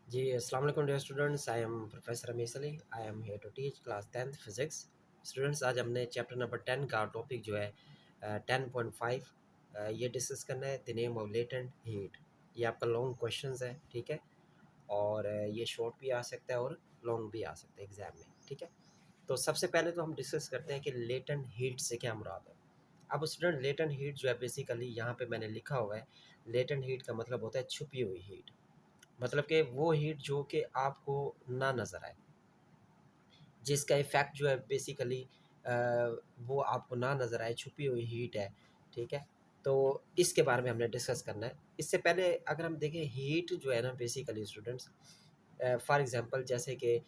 जी, अस्सलाम वालेकुम dear students. I am professor Ramis Ali. I am here to teach class 10th physics. Students, आज हमने chapter number 10 का topic जो है 10.5 ये डिस्कस करना है, the name of latent heat. ये आपका लॉन्ग क्वेश्चंस है, ठीक है। और ये शॉर्ट भी आ सकता है और लॉन्ग भी आ सकता है एग्जाम में, ठीक है। तो सबसे पहले तो हम डिस्कस करते हैं कि लेटेंट हीट से क्या मुराद है। अब स्टूडेंट, लेटेंट हीट जो है बेसिकली यहाँ पे मैंने लिखा हुआ है, लेटेंट हीट का मतलब होता है छुपी हुई हीट। मतलब कि वो हीट जो कि आपको ना नज़र आए, जिसका इफ़ेक्ट जो है बेसिकली वो आपको ना नज़र आए, छुपी हुई हीट है, ठीक है। तो इसके बारे में हमने डिस्कस करना है। इससे पहले अगर हम देखें हीट जो है ना बेसिकली स्टूडेंट्स, फॉर एग्ज़ाम्पल जैसे कि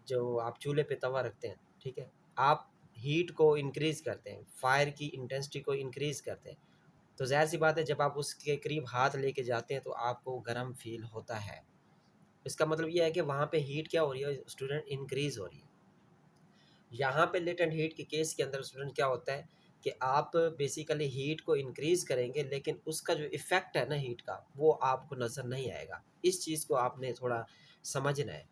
जो आप चूल्हे पे तवा रखते हैं, ठीक है, आप हीट को इंक्रीज़ करते हैं, फायर की इंटेंसिटी को इंक्रीज़ करते हैं, तो ज़ाहिर-सी बात है जब आप उसके करीब हाथ लेके जाते हैं तो आपको गर्म फ़ील होता है। इसका मतलब ये है कि वहाँ पे हीट क्या हो रही है स्टूडेंट, इंक्रीज़ हो रही है। यहाँ पे लेटेंट हीट के केस के अंदर स्टूडेंट क्या होता है कि आप बेसिकली हीट को इंक्रीज़ करेंगे, लेकिन उसका जो इफ़ेक्ट है ना हीट का, वो आपको नज़र नहीं आएगा। इस चीज़ को आपने थोड़ा समझना है,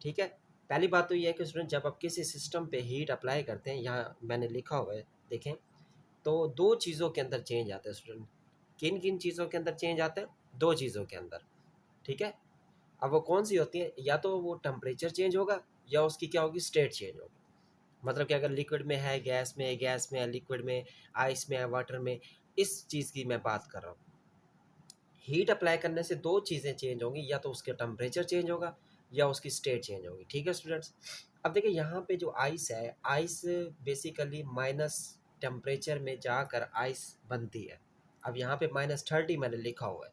ठीक है। पहली बात तो ये है कि स्टूडेंट जब आप किसी सिस्टम पे हीट अप्लाई करते हैं, यहाँ मैंने लिखा हुआ है देखें, तो 2 चीज़ों के अंदर चेंज आता है स्टूडेंट। किन-किन चीज़ों के अंदर चेंज आता है? 2 चीज़ों के अंदर, ठीक है। अब वो कौन-सी होती हैं? या तो वो टेम्परेचर चेंज होगा या उसकी क्या होगी, स्टेट चेंज होगी। मतलब कि अगर लिक्विड में है, गैस में है, लिक्विड में, आइस में है, वाटर में, इस चीज़ की मैं बात कर रहा हूँ। हीट अप्लाई करने से 2 चीज़ें चेंज होंगी, या तो उसका टेम्परेचर चेंज होगा या उसकी स्टेट चेंज होगी, ठीक है स्टूडेंट्स। अब देखिए यहाँ पे जो आइस है, आइस बेसिकली माइनस टेम्परेचर में जाकर आइस बनती है। अब यहाँ पे -30 मैंने लिखा हुआ है।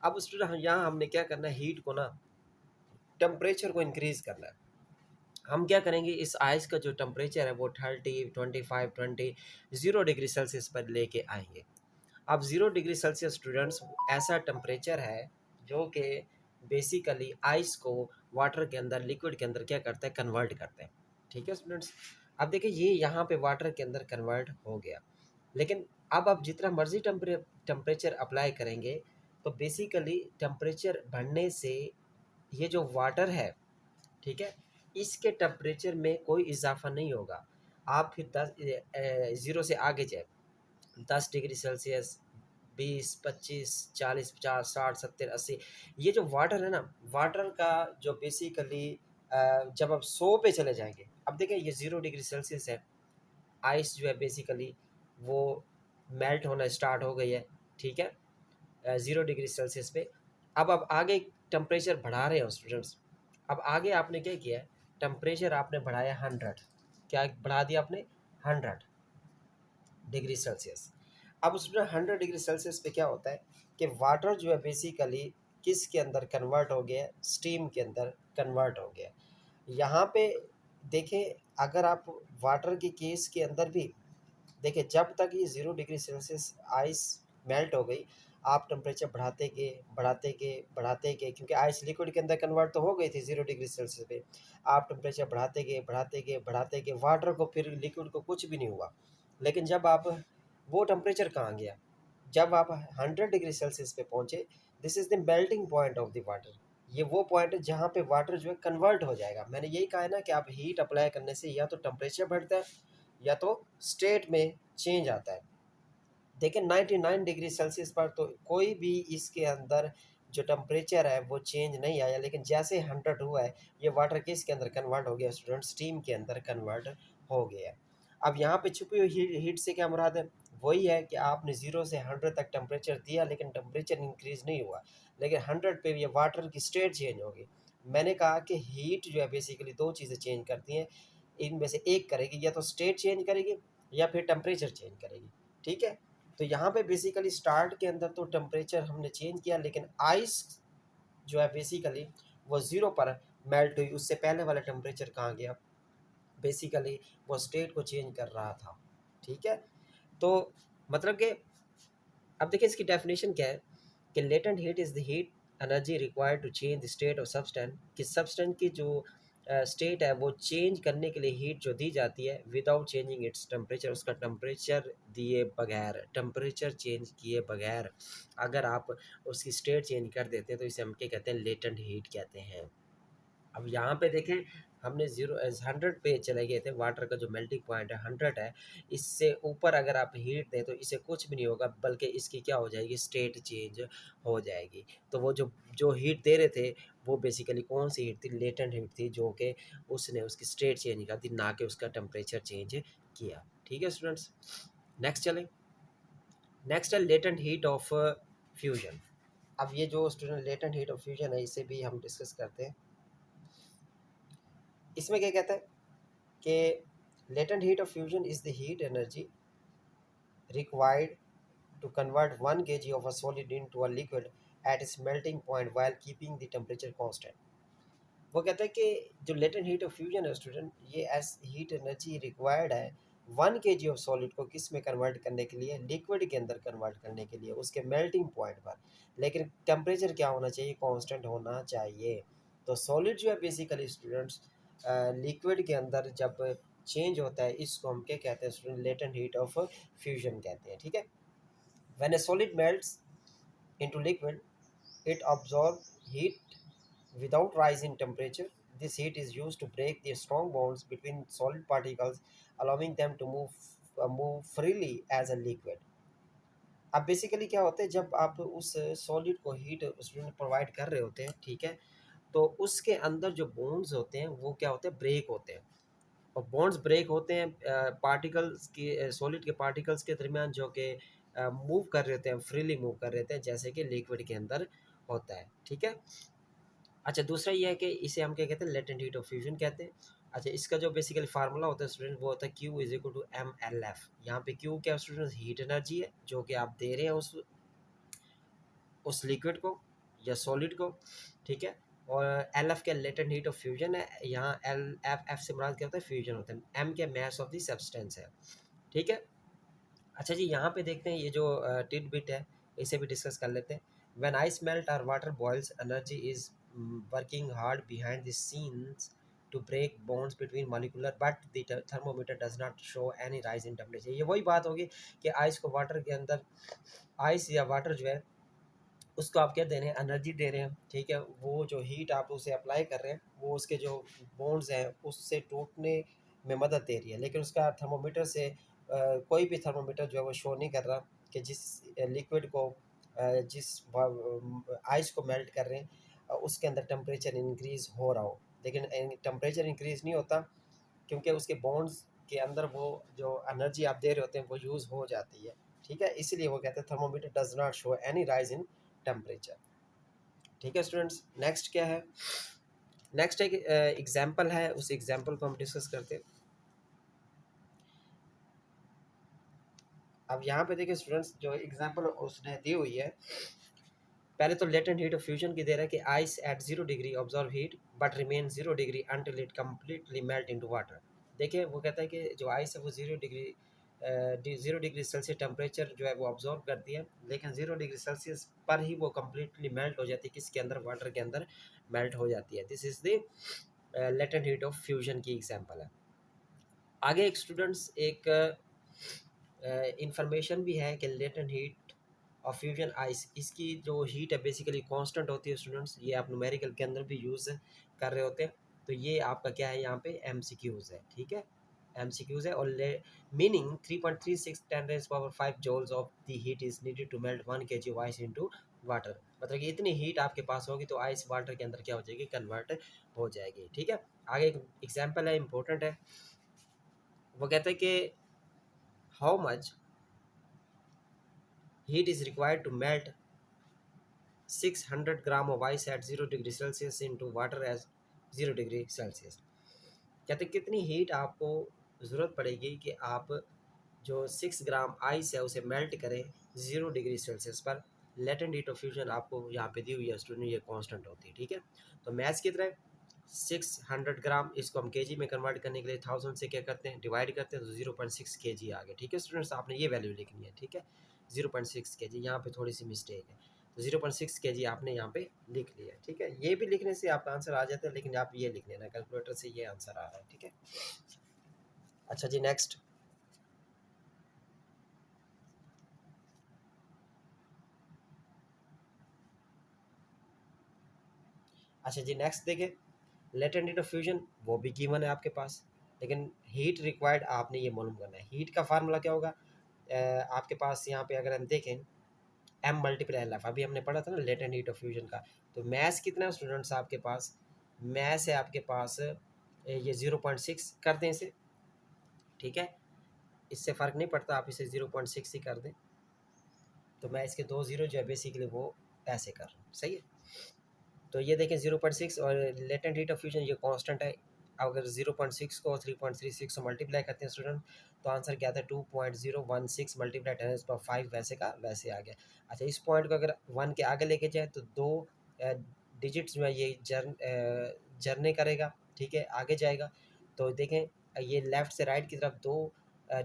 अब स्टूडेंट यहाँ हमने क्या करना है, हीट को ना, टेम्परेचर को इंक्रीज़ करना है। हम क्या करेंगे, इस आइस का जो टेम्परेचर है वो 30, 25, 20, 0 डिग्री सेल्सियस पर लेके आएँगे। अब 0 डिग्री सेल्सियस स्टूडेंट्स ऐसा टेम्परेचर है जो कि बेसिकली आइस को वाटर के अंदर, लिक्विड के अंदर क्या करता है, कन्वर्ट करता है, ठीक है स्टूडेंट्स। अब देखिए ये यहाँ पे वाटर के अंदर कन्वर्ट हो गया, लेकिन अब आप जितना मर्ज़ी टेम्परेचर अप्लाई करेंगे, तो बेसिकली टेम्परेचर बढ़ने से ये जो वाटर है, ठीक है, इसके टेम्परेचर में कोई इज़ाफ़ा नहीं होगा। आप फिर 0 से आगे जाएँ, 10 डिग्री सेल्सियस, 20, 25, 40, 50, 60, 70, 80, ये जो वाटर है ना, वाटर का जो बेसिकली जब आप 100 पे चले जाएँगे, अब देखिए ये 0 डिग्री सेल्सियस है, आइस जो है बेसिकली वो मेल्ट होना स्टार्ट हो गई है, ठीक है, 0 डिग्री सेल्सियस पे। अब आप आगे टेम्परेचर बढ़ा रहे हो स्टूडेंट्स। अब आगे आपने क्या किया है, टेम्परेचर आपने बढ़ाया 100, क्या बढ़ा दिया आपने, 100 डिग्री सेल्सियस। अब उसमें 100 डिग्री सेल्सियस पे क्या होता है कि वाटर जो है बेसिकली किसके अंदर कन्वर्ट हो गया है, स्टीम के अंदर कन्वर्ट हो गया है। यहाँ पे देखें, अगर आप वाटर के केस के अंदर भी देखिए, जब तक ये 0 डिग्री सेल्सियस आइस मेल्ट हो गई, आप टेम्परेचर बढ़ाते गए, बढ़ाते गए, बढ़ाते गए, क्योंकि आइस लिक्विड के अंदर कन्वर्ट तो हो गई थी 0 डिग्री सेल्सियस पे। आप टेम्परेचर बढ़ाते गए, बढ़ाते गए, बढ़ाते गए, वाटर को, फिर लिक्विड को कुछ भी नहीं हुआ। लेकिन जब आप, वो टेम्परेचर कहाँ गया? जब आप 100 डिग्री सेल्सियस पे पहुँचे, this is the melting point of the water. ये वो पॉइंट है जहाँ पे वाटर जो है कन्वर्ट हो जाएगा। मैंने यही कहा है ना कि आप हीट अप्लाई करने से या तो टेम्परेचर बढ़ता है या तो स्टेट में चेंज आता है। देखिए 99 डिग्री सेल्सियस पर तो कोई भी इसके अंदर जो टेम्परेचर है वो चेंज नहीं आया, लेकिन जैसे 100 हुआ है, ये वाटर किसके अंदर कन्वर्ट हो गया स्टूडेंट, स्टीम के अंदर कन्वर्ट हो गया। अब यहाँ पे छुपी हुई हीट से क्या मुराद है, वही है कि आपने 0 से 100 तक टेम्परेचर दिया, लेकिन टेम्परेचर इंक्रीज़ नहीं हुआ, लेकिन 100 पे ये वाटर की स्टेट चेंज होगी। मैंने कहा कि हीट जो है बेसिकली 2 चीज़ें चेंज करती हैं, इनमें से एक करेगी, या तो स्टेट चेंज करेगी या फिर टेम्परेचर चेंज करेगी, ठीक है। तो यहाँ पे बेसिकली स्टार्ट के अंदर तो टेम्परेचर हमने चेंज किया, लेकिन आइस जो है बेसिकली वो 0 पर मेल्ट हुई, उससे पहले वाला टेम्परेचर कहाँ गया, बेसिकली वो स्टेट को चेंज कर रहा था, ठीक है। तो मतलब कि अब देखिए इसकी डेफिनेशन क्या है कि latent heat is the heat energy required to change the state of substance, कि सब्सटेंस की जो स्टेट है वो चेंज करने के लिए हीट जो दी जाती है विदाउट चेंजिंग इट्स टेम्परेचर, उसका टेम्परेचर दिए बगैर, टेम्परेचर चेंज किए बगैर अगर आप उसकी स्टेट चेंज कर देते हैं तो इसे हम क्या कहते हैं, लेटेंट हीट कहते हैं। अब यहाँ पे देखें, हमने 100 पे चले गए थे, वाटर का जो मेल्टिंग पॉइंट है 100 है, इससे ऊपर अगर आप हीट दें तो इसे कुछ भी नहीं होगा, बल्कि इसकी क्या हो जाएगी, स्टेट चेंज हो जाएगी। तो वो जो जो हीट दे रहे थे वो बेसिकली कौन सी हीट थी, लेटेंट हीट थी, जो कि उसने उसकी स्टेट चेंज कर दी, ना कि उसका टेम्परेचर चेंज किया। ठीक है स्टूडेंट्स, नेक्स्ट चलें। नेक्स्ट है लेटेंट हीट ऑफ फ्यूजन। अब ये जो student latent heat of fusion है इसे भी हम डिस्कस करते हैं। इसमें क्या कहता है कि latent heat of fusion is the heat energy required to convert 1 kg of a solid into a liquid at its melting point while keeping the temperature constant। वो कहता है कि जो लेटेंट हीट ऑफ फ्यूजन है student, ये S heat energy required है 1 kg of solid को किस में कन्वर्ट करने के लिए, लिक्विड के अंदर कन्वर्ट करने के लिए उसके मेल्टिंग पॉइंट पर, लेकिन टेम्परेचर क्या होना चाहिए, कांस्टेंट होना चाहिए। तो सॉलिड जो है बेसिकली स्टूडेंट्स लिक्विड के अंदर जब चेंज होता है इसको हम क्या कहते हैं student, latent heat of fusion कहते हैं। ठीक है, when A solid melts into liquid it absorbs heat without rise in temperature. This heat is used to break the strong bonds between solid particles, allowing them to move freely as a liquid। अब basically क्या होता है, जब आप उस solid को heat student provide कर रहे होते हैं, ठीक है, तो उसके अंदर जो बॉन्ड्स होते हैं वो क्या होते हैं, ब्रेक होते हैं। और बॉन्ड्स ब्रेक होते हैं पार्टिकल्स के, सॉलिड के पार्टिकल्स के दरमियान, जो कि मूव कर रहे होते हैं, फ्रीली मूव कर रहे होते हैं, जैसे कि लिक्विड के अंदर होता है। ठीक है, अच्छा दूसरा ये है कि इसे हम क्या कहते हैं, लेटेंट हीट ऑफ फ्यूजन कहते हैं। अच्छा, इसका जो बेसिकली फार्मूला होता है स्टूडेंट वो होता है Q is equal to MLF। यहाँ पे Q क्या स्टूडेंट, हीट एनर्जी है जो कि आप दे रहे हैं उस लिक्विड को या सॉलिड को। ठीक है, और LF क्या, लेटेंट हीट ऑफ फ्यूजन है। यहाँ F से मुराद क्या होता है, फ्यूजन होता है। M क्या, मास ऑफ द सब्सटेंस है। ठीक है, अच्छा जी यहाँ पे देखते हैं ये जो टिड बिट है इसे भी डिस्कस कर लेते हैं। व्हेन आइस मेल्ट और water boils, energy is working hard behind the scenes to break bonds between molecular, but the thermometer does not show any rise in temperature. ये वही बात होगी कि आइस को वाटर के अंदर, आइस या वाटर जो है उसको आप क्या दे रहे हैं, एनर्जी दे रहे हैं। ठीक है, वो जो हीट आप उसे अप्लाई कर रहे हैं वो उसके जो बॉन्ड्स हैं उससे टूटने में मदद दे रही है, लेकिन उसका थर्मोमीटर से कोई भी थर्मोमीटर जो है वो शो नहीं कर रहा कि जिस लिक्विड को जिस आइस को मेल्ट कर रहे हैं उसके अंदर टेम्परेचर इंक्रीज़ हो रहा हो। लेकिन टेम्परेचर इंक्रीज़ नहीं होता क्योंकि उसके बॉन्ड्स के अंदर वो जो एनर्जी आप दे रहे होते हैं वो यूज़ हो जाती है। ठीक है, इसलिए वो कहते हैं thermometer does not show any rise in temperature. ठीक है स्टूडेंट्स, नेक्स्ट क्या है, नेक्स्ट एक एग्जांपल है, उस एग्जांपल को हम डिस्कस करते हैं। अब यहाँ पे देखिए स्टूडेंट्स, जो एग्जांपल उसने दी हुई है, पहले तो लेटेंट हीट ऑफ फ्यूजन की दे रहा है कि ice at 0 degree absorb heat but remain 0 degree until it completely melt into water. देखिए वो कहता है कि जो आइस है वो 0 डिग्री सेल्सियस टेम्परेचर जो है वो ऑब्जॉर्व करती है, लेकिन 0 डिग्री सेल्सियस पर ही वो कम्प्लीटली मेल्ट हो जाती है, किसके अंदर, वाटर के अंदर मेल्ट हो जाती है। This is the latent heat of fusion की एग्जाम्पल है। आगे एक स्टूडेंट्स एक इंफॉर्मेशन भी है कि latent heat of fusion ice, इसकी जो हीट है बेसिकली कांस्टेंट होती है स्टूडेंट्स, ये आप न्यूमेरिकल के अंदर भी यूज़ कर रहे होते हैं। तो ये आपका क्या है, यहाँ पे MCQs है। ठीक है, MCQs है, और meaning 3.36 10⁵ joules of the heat is needed to melt 1 kg of ice into water. मतलब कि इतनी हीट आपके पास होगी तो आइस वाटर के अंदर क्या हो जाएगी, कन्वर्ट हो जाएगी। ठीक है, आगे एक एग्जाम्पल है, इंपॉर्टेंट है। वो कहते हैं कि how much heat is required to melt 600 gram of ice at 0 degree Celsius into water as 0 degree Celsius. कहते हैं कितनी हीट आपको ज़रूरत पड़ेगी कि आप जो 6 ग्राम आइस है उसे मेल्ट करें 0 डिग्री सेल्सियस पर। लेटेंट हीट ऑफ फ्यूजन आपको यहाँ पे दी हुई है स्टूडेंट, ये कांस्टेंट होती है। ठीक है, तो मैथ्स की तरह 600 ग्राम, इसको हम केजी में कन्वर्ट करने के लिए 1000 से क्या करते हैं, डिवाइड करते हैं, तो 0.6 kg आ गया। ठीक है स्टूडेंट्स, आपने ये वैल्यू लिखनी है। ठीक है, 0.6 kg, यहाँ पे थोड़ी सी मिस्टेक है। 0.6 kg आपने यहाँ पे लिख लिया, ठीक है। ये भी लिखने से आपका आंसर आ जाता है, लेकिन आप ये लिख लेना, कैलकुलेटर से ये आंसर आ रहा है, ठीक है। अच्छा जी नेक्स्ट। अच्छा जी नेक्स्ट देखिए, लेटेंट हीट ऑफ फ्यूजन वो भी गिवन है आपके पास, लेकिन हीट रिक्वायर्ड आपने ये मालूम करना है। हीट का फार्मूला क्या होगा, आपके पास यहाँ पे अगर हम देखें एम मल्टीप्लाई एल एफ, अभी हमने पढ़ा था ना लेटेंट हीट ऑफ फ्यूजन का। तो मैथ्स कितना है स्टूडेंट्स आपके पास, मैथ्स है आपके पास ये 0.6 कर दें इसे, ठीक है। इससे फ़र्क नहीं पड़ता, आप इसे 0.6 ही कर दें। तो मैं इसके 2 ज़ीरो जो है बेसिकली वो ऐसे कर रहा हूँ, सही है। तो ये देखें 0.6 और लेटेंट हीट ऑफ फ्यूजन ये कांस्टेंट है। अगर 0.6 को 3.36 से मल्टीप्लाई करते हैं स्टूडेंट, तो आंसर क्या आता है 2.016 मल्टीप्लाई 10⁵ वैसे का वैसे आ गया। अच्छा इस पॉइंट को अगर 1 के आगे लेके जाए तो 2 डिजिट्स में ये जर्नी करेगा, ठीक है, आगे जाएगा। तो देखें ये लेफ्ट से राइट की तरफ 2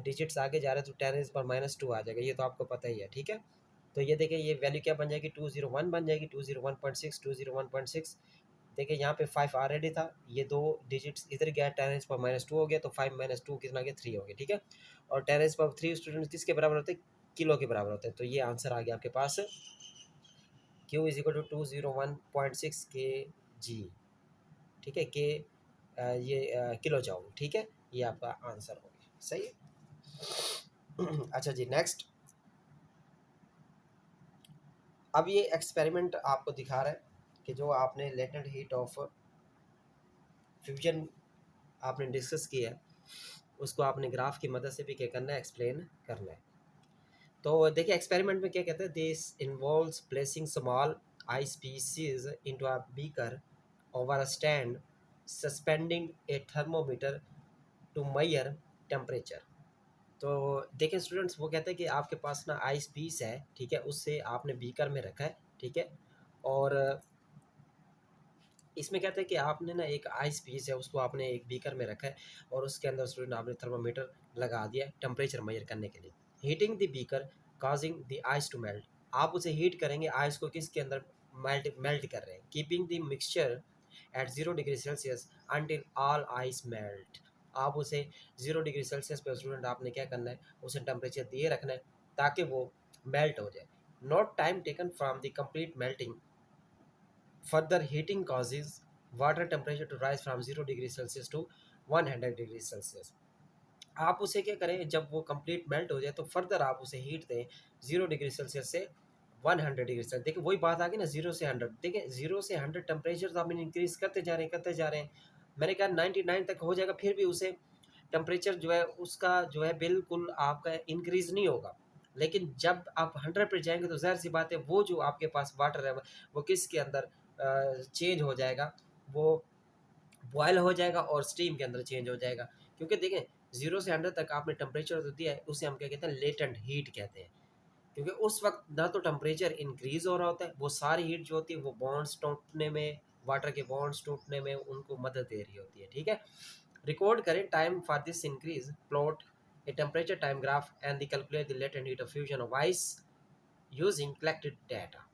डिजिट्स आगे जा रहे हैं, तो 10⁻² आ जाएगा, ये तो आपको पता ही है, ठीक है। तो ये देखिए ये वैल्यू क्या बन जाएगी, 201 बन जाएगी, 201.6 201.6। देखिए यहाँ पे 5 ऑलरेडी था, ये 2 डिजिट्स इधर गया, 10⁻² हो गया, तो 5 - 2 कितना गया 3 हो गया, ठीक है। और 10⁻³ स्टूडेंट किसके बराबर होते हैं, किलो के बराबर होते हैं। तो ये आंसर आ गया आपके पास Q is equal to 201.6 kg, ठीक है, के ये किलो जाऊल, ठीक है। ये आपका आंसर हो गया, सही है। अच्छा जी नेक्स्ट। अब ये एक्सपेरिमेंट आपको दिखा रहा है कि जो आपने लेटेंट हीट ऑफ फ्यूजन आपने डिस्कस किया है, उसको आपने ग्राफ की मदद से भी क्या करना है, एक्सप्लेन करना है। तो देखिए एक्सपेरिमेंट में क्या कहते हैं, this involves placing small ice pieces into a beaker over a stand, suspending a thermometer to measure temperature. तो देखिए स्टूडेंट्स वो कहते हैं कि आपके पास ना आइस पीस है, ठीक है, उससे आपने बीकर में रखा है, ठीक है। और इसमें कहते हैं कि आपने ना एक आइस पीस है उसको आपने एक बीकर में रखा है, और उसके अंदर स्टूडेंट आपने थर्मामीटर लगा दिया टेम्परेचर मेजर करने के लिए। Heating the beaker causing the ice to melt, आप उसे हीट करेंगे, आइस को किसके अंदर मेल्ट कर रहे हैं। Keeping the mixture eight 0 degree Celsius until all ice melt, आप उसे 0 डिग्री सेल्सियस पे स्टूडेंट आपने क्या करना है, उसे टेम्परेचर दिए रखना है ताकि वो मेल्ट हो जाए। Not time taken from the complete melting, further heating causes water temperature to rise from 0 degree Celsius to 100 degree Celsius. आप उसे क्या करें, जब वो कंप्लीट मेल्ट हो जाए तो फर्दर आप उसे हीट दें 0 डिग्री सेल्सियस से 100 डिग्री सेल्सियस। देखिए वही बात आ गई ना 0 से 100, देखिए 0 से 100 टेम्परेचर तो आपने इंक्रीज करते जा रहे हैं करते जा रहे हैं। मैंने कहा 99 तक हो जाएगा, फिर भी उसे टेम्परेचर जो है उसका जो है बिल्कुल आपका इंक्रीज नहीं होगा। लेकिन जब आप 100 पर जाएंगे तो ज़ाहिर सी बात है वो जो आपके पास वाटर है वो किसके अंदर चेंज हो जाएगा, वो बॉयल हो जाएगा और स्टीम के अंदर चेंज हो जाएगा। क्योंकि देखें 0 से 100 तक आपने टेम्परेचर तो दिया है, उसे हम क्या कहते हैं, लेटेंट हीट कहते हैं। क्योंकि उस वक्त ना तो टेम्परेचर इंक्रीज हो रहा होता है, वो सारी हीट जो होती है वो बॉन्ड्स टूटने में, वाटर के बॉन्ड्स टूटने में उनको मदद दे रही होती है, ठीक है। रिकॉर्ड करें time for this increase, plot a temperature time graph and the calculate the latent heat of fusion of ice using collected data.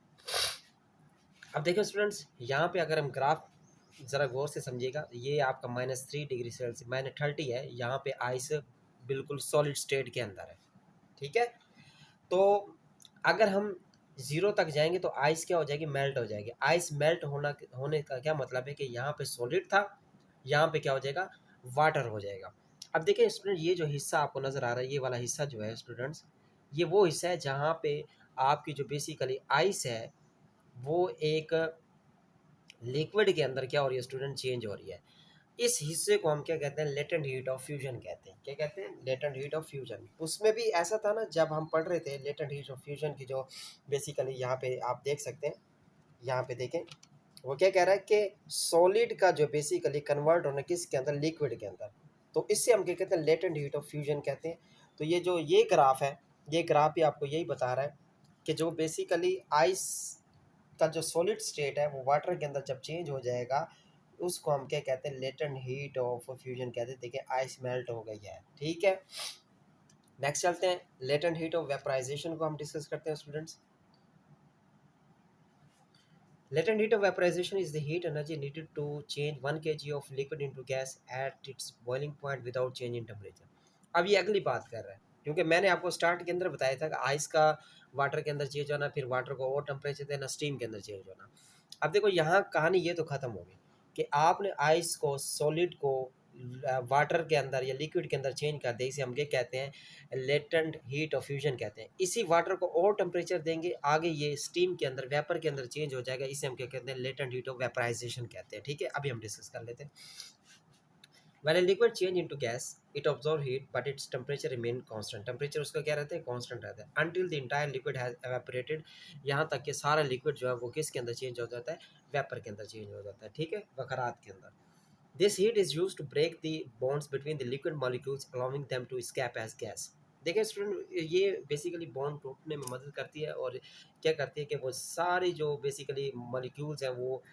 अब देखिए स्टूडेंट्स यहाँ पे अगर हम ग्राफ ज़रा गौर से समझिएगा, ये आपका -3 डिग्री सेल्सियस -30 है, यहाँ पे आइस बिल्कुल सॉलिड स्टेट के अंदर है, ठीक है। तो अगर हम 0 तक जाएंगे तो आइस क्या हो जाएगी, मेल्ट हो जाएगी। आइस मेल्ट होने का क्या मतलब है कि यहाँ पे सॉलिड था, यहाँ पे क्या हो जाएगा, वाटर हो जाएगा। अब देखिए स्टूडेंट ये जो हिस्सा आपको नज़र आ रहा है, ये वाला हिस्सा जो है स्टूडेंट्स, ये वो हिस्सा है जहाँ पे आपकी जो बेसिकली आइस है वो एक लिक्विड के अंदर क्या हो रही है स्टूडेंट, चेंज हो रही है। इस हिस्से को हम क्या कहते हैं, लेटेंट हीट ऑफ फ्यूजन कहते हैं। क्या कहते हैं, लेटेंट हीट ऑफ फ्यूजन। उसमें भी ऐसा था ना जब हम पढ़ रहे थे लेटेंट हीट ऑफ फ्यूजन की, जो बेसिकली यहाँ पे आप देख सकते हैं, यहाँ पे देखें वो क्या कह रहा है कि सॉलिड का जो बेसिकली कन्वर्ट होना किसके अंदर, लिक्विड के अंदर। तो इससे हम क्या कहते हैं, लेटेंट हीट ऑफ फ्यूजन कहते हैं। तो ये जो ये ग्राफ है, ये ग्राफ भी आपको यही बता रहा है कि जो बेसिकली आइस का जो सॉलिड स्टेट है वो वाटर के अंदर जब चेंज हो जाएगा, उसको हम क्या कहते हैं, लेटेंट हीट ऑफ फ्यूजन कहते हैं। देखिए आइस मेल्ट हो गई है, ठीक है। नेक्स्ट चलते हैं, लेटेंट हीट ऑफ वेपराइजेशन को हम डिस्कस करते हैं students. Latent heat of vaporization is the heat energy needed to change 1 kg of liquid into gas at its boiling point without change in temperature. अब ये अगली बात कर रहा है, क्योंकि मैंने आपको स्टार्ट के अंदर बताया था कि आइस का वाटर के अंदर चेंज होना, फिर वाटर को और टेम्परेचर देना, स्टीम के अंदर चेंज होना। अब देखो यहाँ कहानी ये तो ख़त्म हो गई कि आपने आइस को, सॉलिड को वाटर के अंदर या लिक्विड के अंदर चेंज कर दे, इसे हम क्या कहते हैं, लेटेंट हीट ऑफ फ्यूजन कहते हैं। इसी वाटर को और टेम्परेचर देंगे, आगे ये स्टीम के अंदर, वेपर के अंदर चेंज हो जाएगा, इसे हम क्या कहते हैं, लेटेंट हीट ऑफ वेपराइजेशन कहते हैं। ठीक है, अभी हम डिस्कस कर लेते हैं। When a liquid change into gas, it absorbs heat, but its temperature remain constant. Temperature उसका क्या रहता है, constant रहता है, until the entire liquid has evaporated, यहाँ तक कि सारा liquid जो है वो किसके अंदर चेंज हो जाता है, वेपर के अंदर चेंज हो जाता है। ठीक है, बखरात के अंदर। This heat is used to break the bonds between the liquid molecules, allowing them to escape as gas. देखिए स्टूडेंट, ये बेसिकली बॉन्ड टूटने में मदद करती है और क्या करती है कि वो सारी जो बेसिकली मॉलिक्यूल्स हैं वो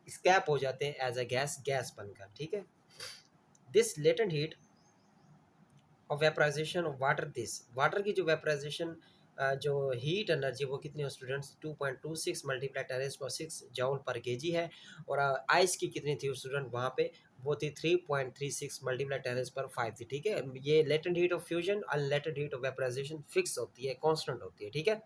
स्कैप हो जाते हैं एज अ गैस बनकर। ठीक है, this latent heat of vaporization of water, this water की जो वेपराइजेशन जो हीट एनर्जी वो कितनी है स्टूडेंट्स, 2.26 मल्टीप्लाई 10⁻6 जूल पर केजी है। और आइस की कितनी थी स्टूडेंट वहाँ पे, वो थी 3.36 मल्टीप्लाई 10⁻5 थी। ठीक है, ये लेटेंट हीट ऑफ फ्यूजन और latent heat of vaporization fix होती है, कांस्टेंट होती है। ठीक है,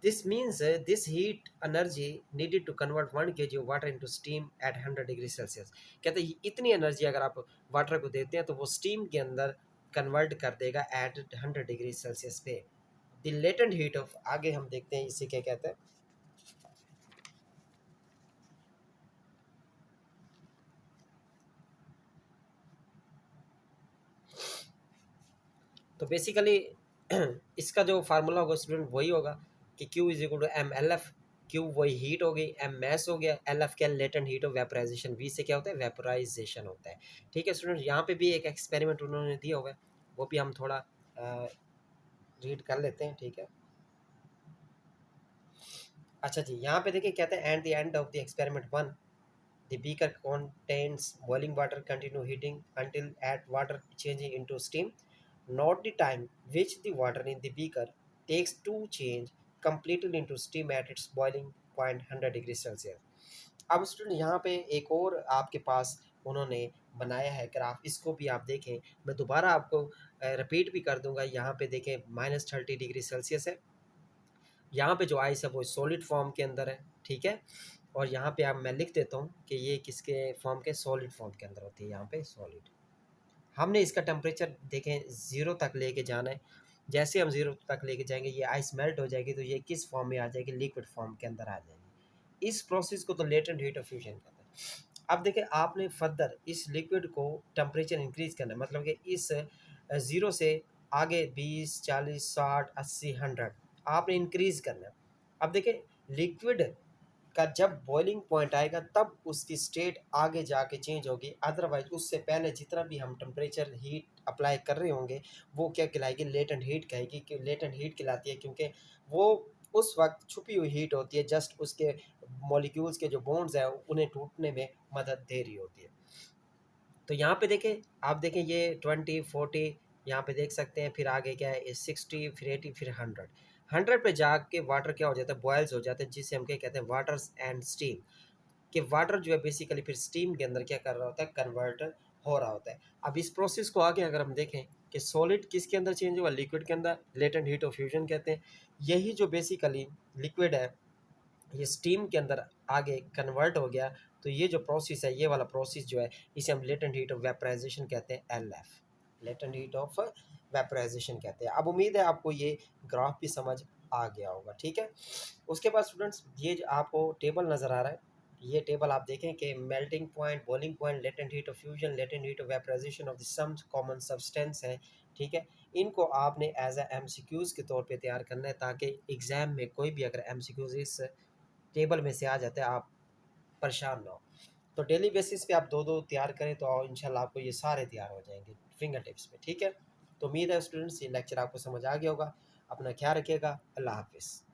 this means this heat energy needed to convert 1 kg of water into steam at 100 degree Celsius. कहते हैं इतनी एनर्जी अगर आप वाटर को देते हैं तो वो स्टीम के अंदर कन्वर्ट कर देगा एट 100 डिग्री सेल्सियस पे। द लेटेंट हीट ऑफ, आगे हम देखते हैं इसे क्या कहते हैं। तो बेसिकली इसका जो फार्मूला होगा स्टूडेंट वही होगा कि Q is equal to M L F. Q वही हीट हो गई, एम मैस हो गया, एल एफ क्या, latent heat of vaporization, V से क्या होता है, वेपराइजेशन होता है। ठीक है स्टूडेंट, यहाँ पे भी एक एक्सपेरिमेंट उन्होंने दिया हुआ है, वो भी हम थोड़ा रीड कर लेते हैं। ठीक है, अच्छा जी, यहाँ पे देखिए कहते हैं at the end of the experiment one, the beaker contains boiling water, continue heating until at water changing into steam. Note the time which the water in the beaker takes to change completely into steam at its boiling point 100 degree Celsius. अब student यहाँ पे एक और आपके पास उन्होंने बनाया है graph, इसको भी आप देखें। मैं दोबारा आपको रिपीट भी कर दूंगा। यहाँ पे देखें -30 डिग्री सेल्सियस है, यहाँ पे जो आइस है वो सॉलिड फॉर्म के अंदर है। ठीक है, और यहाँ पे आप मैं लिख देता हूँ कि ये किसके फॉर्म के, सॉलिड फॉर्म के अंदर होती है। यहाँ पे सॉलिड, हमने इसका टेम्परेचर देखें 0 तक लेके जाना है। जैसे हम 0 तक लेके जाएंगे ये आइस मेल्ट हो जाएगी, तो ये किस फॉर्म में आ जाएगी, लिक्विड फॉर्म के अंदर आ जाएगी। इस प्रोसेस को तो लेटेंट हीट ऑफ फ्यूजन कहते हैं। अब देखिए आपने फर्दर इस लिक्विड को टेम्परेचर इंक्रीज करना है, मतलब कि इस 0 से आगे 20 40 60 80 100 आपने इंक्रीज करना है। अब देखिए लिक्विड का जब बॉइलिंग पॉइंट आएगा तब उसकी स्टेट आगे जाके चेंज होगी, अदरवाइज उससे पहले जितना भी हम टेम्परेचर हीट अप्लाई कर रहे होंगे वो क्या कहलाएगी, लेटेंट हीट कहेगी। कि लेटेंट हीट कहलाती है क्योंकि वो उस वक्त छुपी हुई हीट होती है, जस्ट उसके मॉलिक्यूल्स के जो बॉन्ड्स हैं उन्हें टूटने में मदद दे रही होती है। तो यहाँ पे देखें, आप देखें ये 20 40 यहाँ पे देख सकते हैं, फिर आगे क्या है 60, फिर 80, फिर 100 पे जाके वाटर क्या हो जाता है, बॉयल्स हो जाता है, जिसे हम क्या कहते हैं, वाटर एंड स्टीम। कि वाटर जो है बेसिकली फिर स्टीम के अंदर क्या कर रहा होता है, कन्वर्ट हो रहा होता है। अब इस प्रोसेस को आगे अगर हम देखें कि सॉलिड किसके अंदर चेंज हुआ, लिक्विड के अंदर, लेटेंट हीट ऑफ फ्यूजन कहते हैं। यही जो बेसिकली लिक्विड है ये स्टीम के अंदर आगे कन्वर्ट हो गया, तो ये जो प्रोसेस है, ये वाला प्रोसेस जो है, इसे हम लेटेंट हीट ऑफ वेपराइजेशन कहते हैं, L F, latent heat of vaporization कहते हैं। अब उम्मीद है आपको ये ग्राफ भी समझ आ गया होगा। ठीक है, उसके बाद स्टूडेंट्स ये जो आपको टेबल नज़र आ रहा है, ये टेबल आप देखें कि melting point, boiling point, latent heat of fusion, latent heat of vaporization of the some common substance है। ठीक है, इनको आपने एज अ MCQs के तौर पे तैयार करना है, ताकि एग्ज़ाम में कोई भी अगर MCQs इस टेबल में से आ जाते हैं आप परेशान ना हो। तो डेली बेसिस पे आप दो दो तैयार करें तो इंशाल्लाह आपको ये सारे तैयार हो जाएंगे फिंगर टिप्स पे। ठीक है, तो उम्मीद है स्टूडेंट्स ये लेक्चर आपको समझ आ गया होगा। अपना ख्याल रखिएगा, अल्लाह हाफिज़।